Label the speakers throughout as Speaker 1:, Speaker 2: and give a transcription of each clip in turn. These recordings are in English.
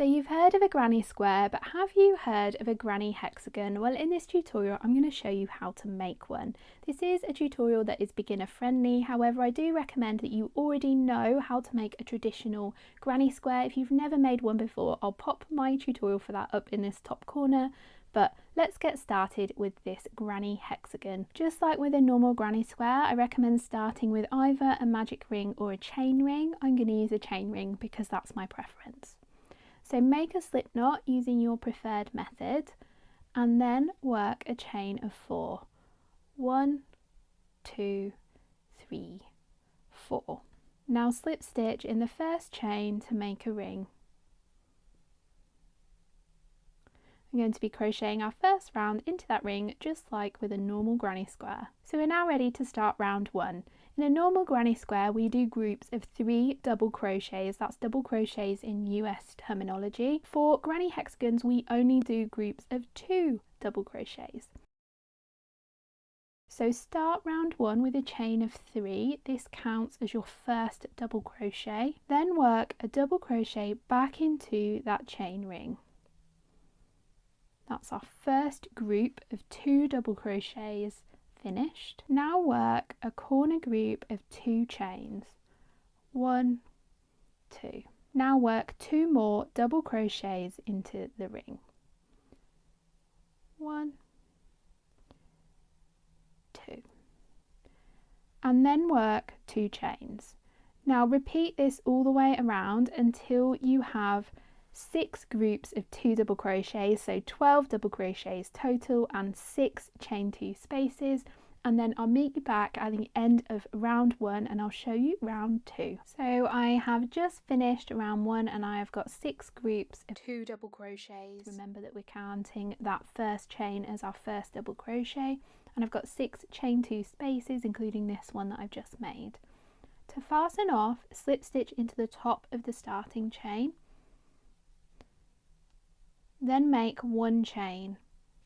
Speaker 1: So you've heard of a granny square, but have you heard of a granny hexagon? Well, in this tutorial I'm going to show you how to make one. This is a tutorial that is beginner friendly, however I do recommend that you already know how to make a traditional granny square. If you've never made one before, I'll pop my tutorial for that up in this top corner. But let's get started with this granny hexagon. Just like with a normal granny square, I recommend starting with either a magic ring or a chain ring. I'm going to use a chain ring because that's my preference. So make a slip knot using your preferred method and then work a chain of 4. 1, 2, 3, 4. Now slip stitch in the first chain to make a ring. I'm going to be crocheting our first round into that ring just like with a normal granny square. So we're now ready to start round 1. In a normal granny square we do groups of 3 double crochets, that's double crochets in US terminology. For granny hexagons we only do groups of 2 double crochets. So start round 1 with a chain of 3, this counts as your first double crochet, then work a double crochet back into that chain ring. That's our first group of 2 double crochets finished. Now work a corner group of 2 chains. 1, 2. Now work 2 more double crochets into the ring. 1, 2. And then work 2 chains. Now repeat this all the way around until you have 6 groups of 2 double crochets, so 12 double crochets total and 6 chain 2 spaces, and then I'll meet you back at the end of round 1 and I'll show you round 2. So I have just finished round 1 and I have got 6 groups of 2 double crochets. Remember that we're counting that first chain as our first double crochet, and I've got 6 chain 2 spaces including this one that I've just made. To fasten off, slip stitch into the top of the starting chain. Then make 1 chain.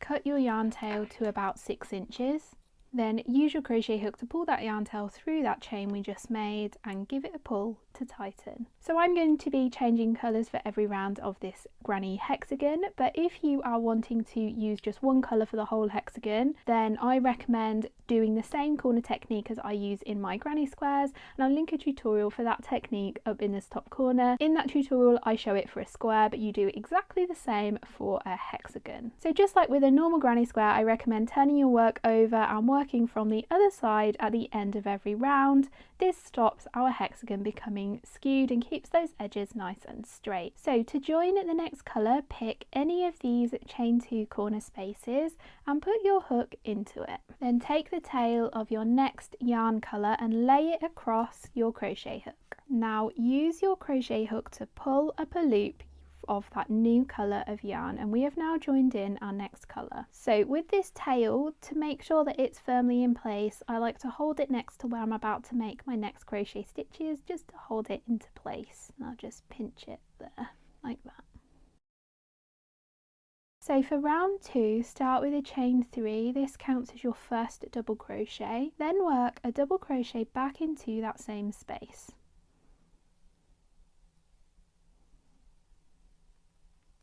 Speaker 1: Cut your yarn tail to about 6 inches. Then use your crochet hook to pull that yarn tail through that chain we just made and give it a pull to tighten. So I'm going to be changing colours for every round of this granny hexagon, but if you are wanting to use just one colour for the whole hexagon, then I recommend doing the same corner technique as I use in my granny squares, and I'll link a tutorial for that technique up in this top corner. In that tutorial I show it for a square, but you do exactly the same for a hexagon. So just like with a normal granny square, I recommend turning your work over and working from the other side at the end of every round. This stops our hexagon becoming skewed and keeps those edges nice and straight. So to join the next colour, pick any of these chain 2 corner spaces and put your hook into it. Then take the tail of your next yarn colour and lay it across your crochet hook. Now use your crochet hook to pull up a loop of that new colour of yarn, and we have now joined in our next colour. So with this tail, to make sure that it's firmly in place, I like to hold it next to where I'm about to make my next crochet stitches, just to hold it into place. And I'll just pinch it there like that. So for round 2, start with a chain 3, this counts as your first double crochet, then work a double crochet back into that same space.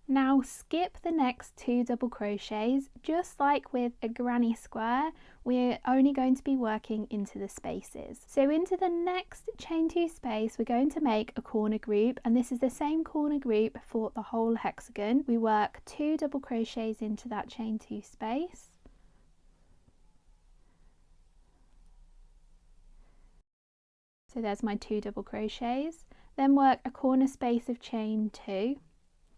Speaker 1: Now skip the next 2 double crochets. Just like with a granny square, we're only going to be working into the spaces. So into the next chain 2 space we're going to make a corner group, and this is the same corner group for the whole hexagon. We work 2 double crochets into that chain 2 space. So there's my 2 double crochets. Then work a corner space of chain 2.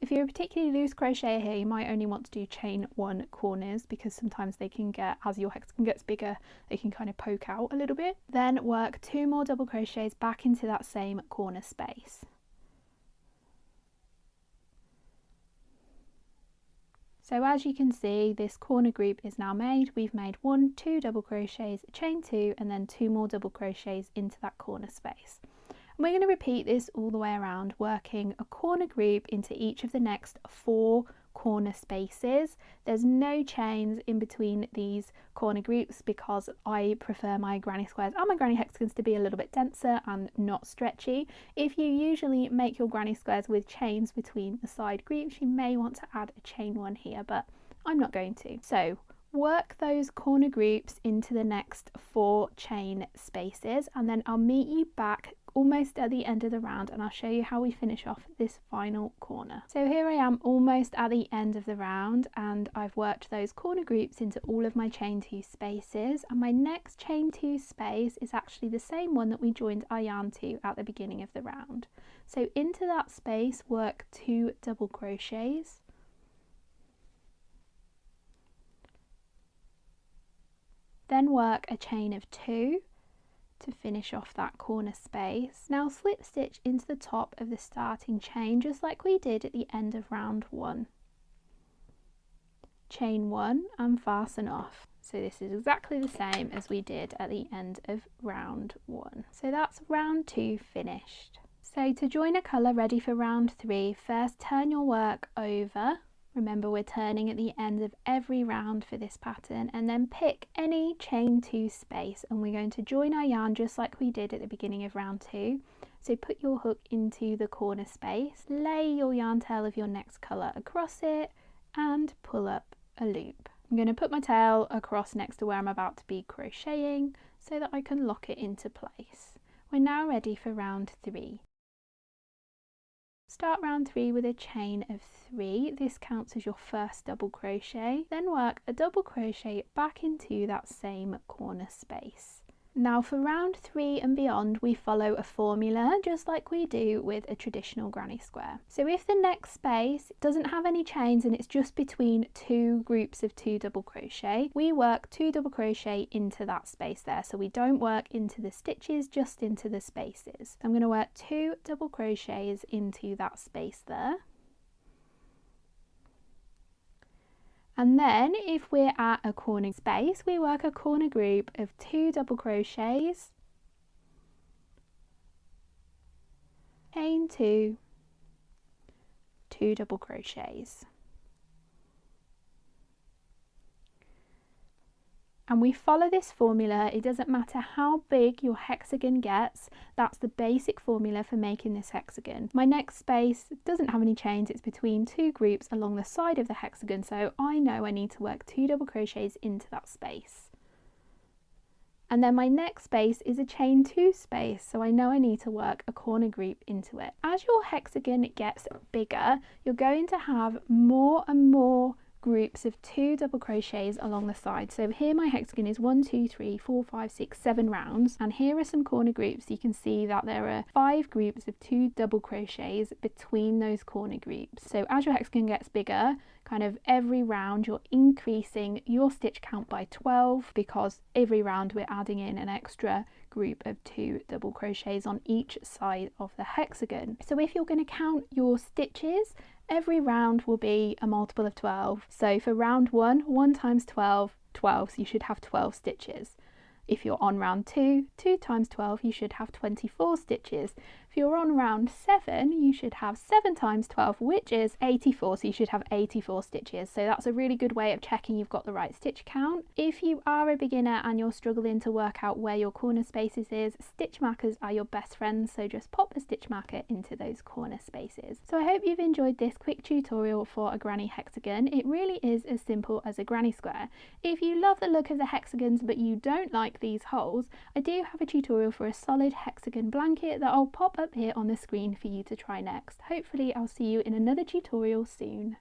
Speaker 1: If you're a particularly loose crocheter here, you might only want to do chain 1 corners because sometimes they can get, as your hexagon gets bigger, they can kind of poke out a little bit. Then work 2 more double crochets back into that same corner space. So as you can see, this corner group is now made. We've made 1, 2 double crochets, chain 2, and then 2 more double crochets into that corner space. And we're going to repeat this all the way around, working a corner group into each of the next 4 corner spaces. There's no chains in between these corner groups because I prefer my granny squares and my granny hexagons to be a little bit denser and not stretchy. If you usually make your granny squares with chains between the side groups, you may want to add a chain one here, but I'm not going to. So work those corner groups into the next 4 chain spaces, and then I'll meet you back almost at the end of the round and I'll show you how we finish off this final corner. So here I am almost at the end of the round, and I've worked those corner groups into all of my chain 2 spaces, and my next chain 2 space is actually the same one that we joined our yarn to at the beginning of the round. So into that space work 2 double crochets, then work a chain of 2 to finish off that corner space. Now slip stitch into the top of the starting chain just like we did at the end of round 1. Chain 1 and fasten off. So this is exactly the same as we did at the end of round 1. So that's round 2 finished. So to join a colour ready for round 3, first turn your work over. Remember, we're turning at the end of every round for this pattern, and then pick any chain 2 space and we're going to join our yarn just like we did at the beginning of round 2. So put your hook into the corner space, lay your yarn tail of your next colour across it and pull up a loop. I'm going to put my tail across next to where I'm about to be crocheting so that I can lock it into place. We're now ready for round 3. Start round 3 with a chain of 3. This counts as your first double crochet. Then work a double crochet back into that same corner space. Now for round 3 and beyond, we follow a formula just like we do with a traditional granny square. So if the next space doesn't have any chains and it's just between 2 groups of 2 double crochet, we work 2 double crochet into that space there. So we don't work into the stitches, just into the spaces. I'm going to work 2 double crochets into that space there. And then if we're at a corner space, we work a corner group of 2 double crochets, chain 2, 2 double crochets. And we follow this formula. It doesn't matter how big your hexagon gets, that's the basic formula for making this hexagon. My next space doesn't have any chains, it's between 2 groups along the side of the hexagon, so I know I need to work 2 double crochets into that space. And then my next space is a chain 2 space, so I know I need to work a corner group into it. As your hexagon gets bigger, you're going to have more and more groups of 2 double crochets along the side. So here my hexagon is 1, 2, 3, 4, 5, 6, 7 rounds, and here are some corner groups. You can see that there are 5 groups of 2 double crochets between those corner groups. So as your hexagon gets bigger, kind of every round you're increasing your stitch count by 12, because every round we're adding in an extra group of 2 double crochets on each side of the hexagon. So if you're going to count your stitches, every round will be a multiple of 12. So for round 1, 1 times 12, 12, so you should have 12 stitches. If you're on round 2, 2 times 12, you should have 24 stitches. If you're on round 7, you should have 7 times 12, which is 84, so you should have 84 stitches. So that's a really good way of checking you've got the right stitch count. If you are a beginner and you're struggling to work out where your corner spaces is, stitch markers are your best friends, so just pop a stitch marker into those corner spaces. So I hope you've enjoyed this quick tutorial for a granny hexagon. It really is as simple as a granny square. If you love the look of the hexagons but you don't like these holes, I do have a tutorial for a solid hexagon blanket that I'll pop up here on the screen for you to try next. Hopefully I'll see you in another tutorial soon.